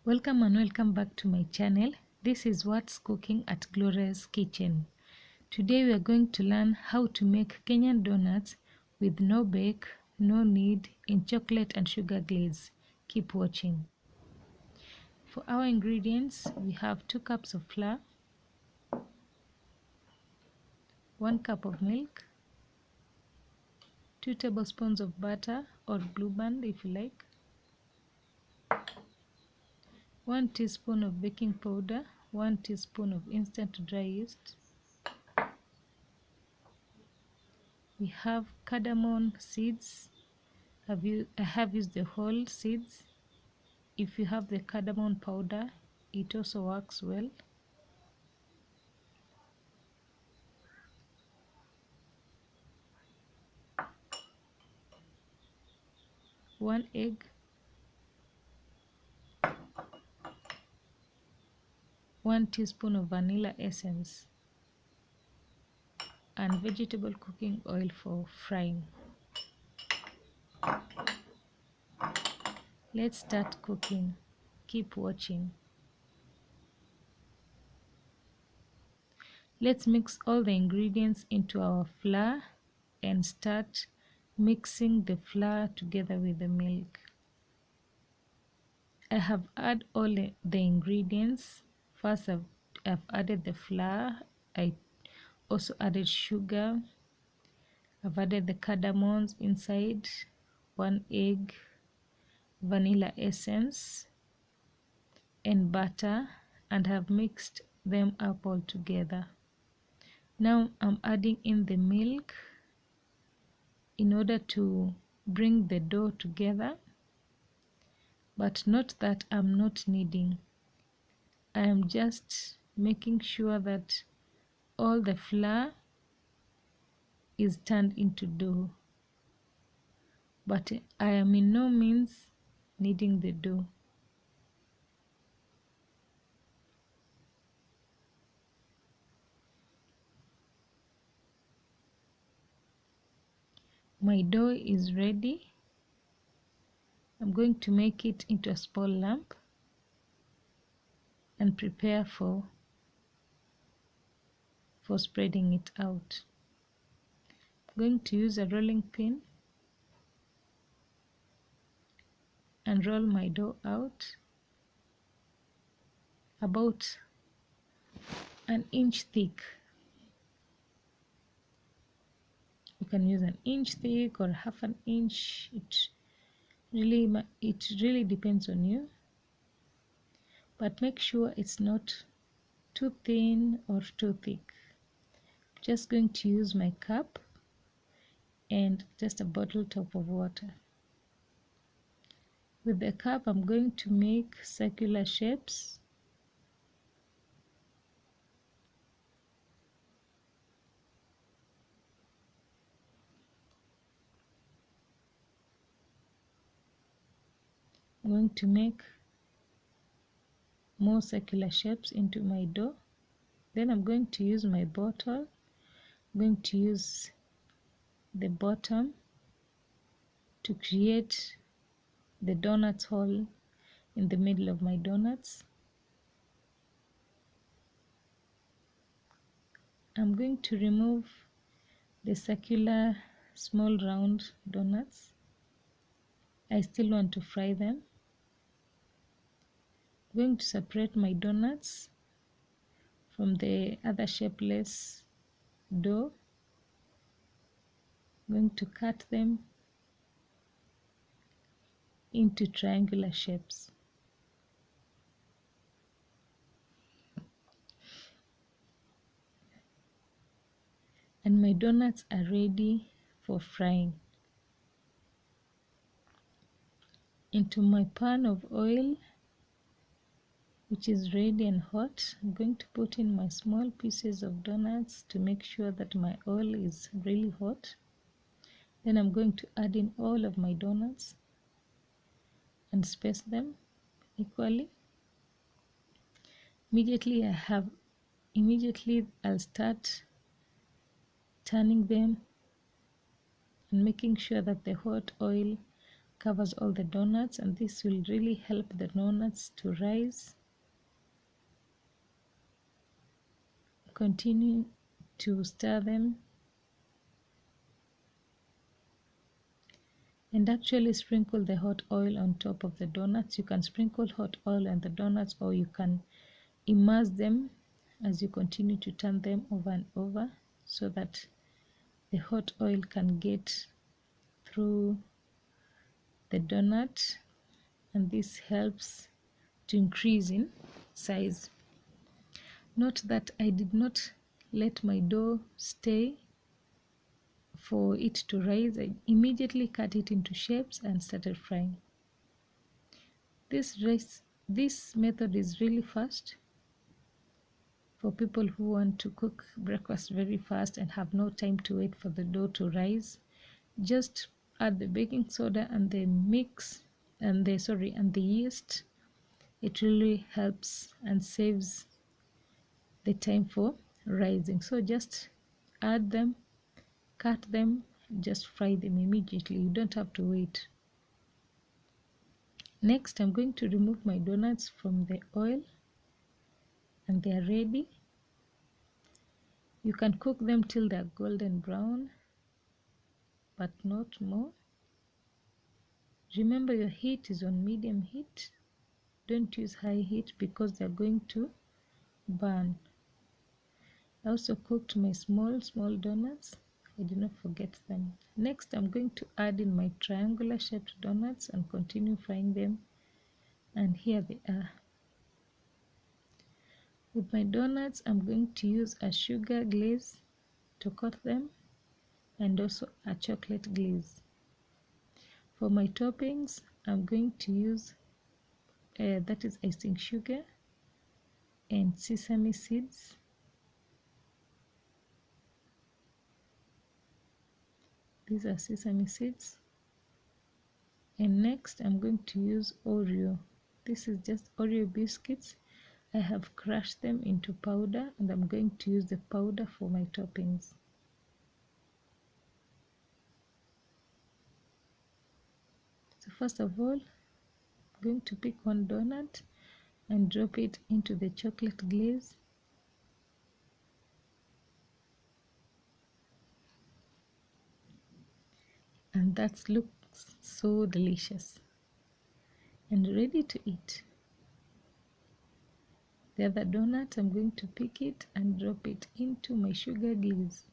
Welcome and welcome back to my channel. This is What's Cooking at Gloria's Kitchen. Today we are going to learn how to make Kenyan donuts with no bake, no knead, in chocolate and sugar glaze. Keep watching. For our ingredients, we have 2 cups of flour, 1 cup of milk, 2 tablespoons of butter or Blue Band if you like, 1 teaspoon of baking powder, 1 teaspoon of instant dry yeast. We have cardamom seeds. I have used the whole seeds. If you have the cardamom powder, it also works well. One egg, 1 teaspoon of vanilla essence, and vegetable cooking oil for frying. Let's start cooking. Keep watching. Let's mix all the ingredients into our flour and start mixing the flour together with the milk. I have added all the ingredients. First I've added the flour. I also added sugar. I've added the cardamoms inside, 1 egg, vanilla essence and butter, and have mixed them up all together. Now I'm adding in the milk in order to bring the dough together, but note that I'm not kneading. I am just making sure that all the flour is turned into dough, but I am in no means kneading the dough. My dough is ready. I'm going to make it into a small lump and prepare for spreading it out. I'm going to use a rolling pin and roll my dough out about 1 inch thick. You can use 1 inch thick or half an inch. It really depends on you, but make sure it's not too thin or too thick. I'm just going to use my cup and just a bottle top of water. With the cup I'm going to make circular shapes. I'm going to make more circular shapes into my dough. Then I'm going to use my bottle. I'm going to use the bottom to create the donuts hole in the middle of my donuts. I'm going to remove the circular small round donuts. I still want to fry them. I'm going to separate my donuts from the other shapeless dough. I'm going to cut them into triangular shapes. And my donuts are ready for frying. Into my pan of oil, which is ready and hot, I'm going to put in my small pieces of donuts to make sure that my oil is really hot. Then I'm going to add in all of my donuts and space them equally. Immediately I'll start turning them and making sure that the hot oil covers all the donuts, and this will really help the donuts to rise. Continue to stir them and actually sprinkle the hot oil on top of the donuts. You can sprinkle hot oil on the donuts, or you can immerse them as you continue to turn them over and over, so that the hot oil can get through the donut, and this helps to increase in size. Note that I did not let my dough stay for it to rise. I immediately cut it into shapes and started frying. This method is really fast for people who want to cook breakfast very fast and have no time to wait for the dough to rise. Just add the baking soda and the mix and the yeast. It really helps and saves the time for rising. So just add them, cut them, just fry them immediately. You don't have to wait. Next, I'm going to remove my donuts from the oil, and they are ready. You can cook them till they're golden brown, but not more. Remember, your heat is on medium heat. Don't use high heat because they're going to burn. I also cooked my small donuts. I did not forget them. Next, I'm going to add in my triangular shaped donuts and continue frying them. And here they are. With my donuts, I'm going to use a sugar glaze to coat them, and also a chocolate glaze. For my toppings, I'm going to use that is icing sugar and sesame seeds. These are sesame seeds. And next, I'm going to use Oreo. This is just Oreo biscuits. I have crushed them into powder, and I'm going to use the powder for my toppings. So first of all, I'm going to pick one donut and drop it into the chocolate glaze. And that looks so delicious and ready to eat. The other donut, I'm going to pick it and drop it into my sugar glaze.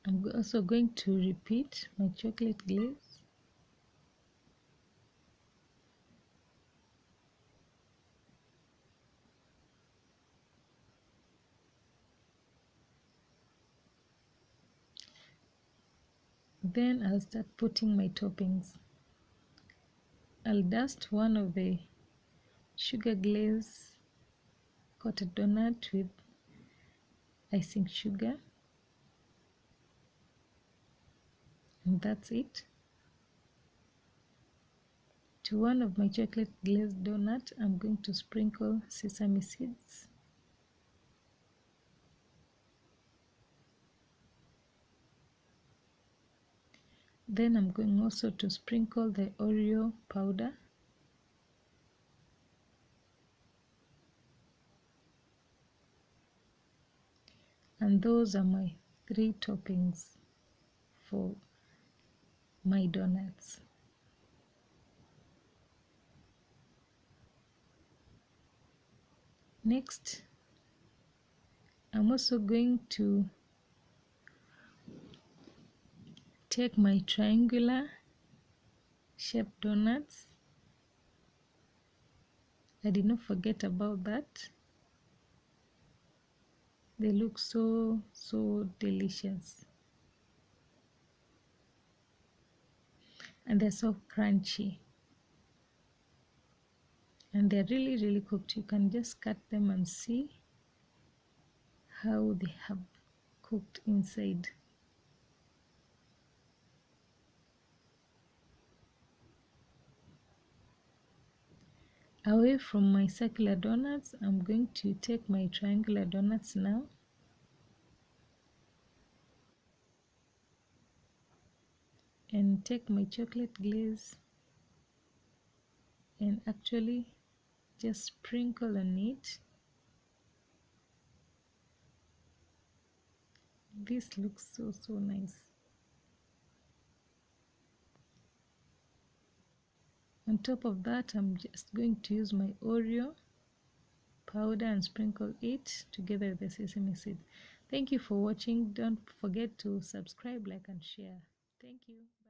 I'm also going to repeat my chocolate glaze. Then I'll start putting my toppings. I'll dust one of the sugar glaze coated donut with icing sugar, and that's it. To one of my chocolate glazed donut, I'm going to sprinkle sesame seeds. Then I'm going also to sprinkle the Oreo powder. And those are my 3 toppings for my donuts. Next, I'm also going to take my triangular shaped donuts. I did not forget about that. They look so delicious, and they're so crunchy, and they're really cooked. You can just cut them and see how they have cooked inside. Away from my circular donuts, I'm going to take my triangular donuts now. And take my chocolate glaze and actually just sprinkle on it. This looks so nice. On top of that, I'm just going to use my Oreo powder and sprinkle it together with the sesame seed. Thank you for watching. Don't forget to subscribe, like, and share. Thank you.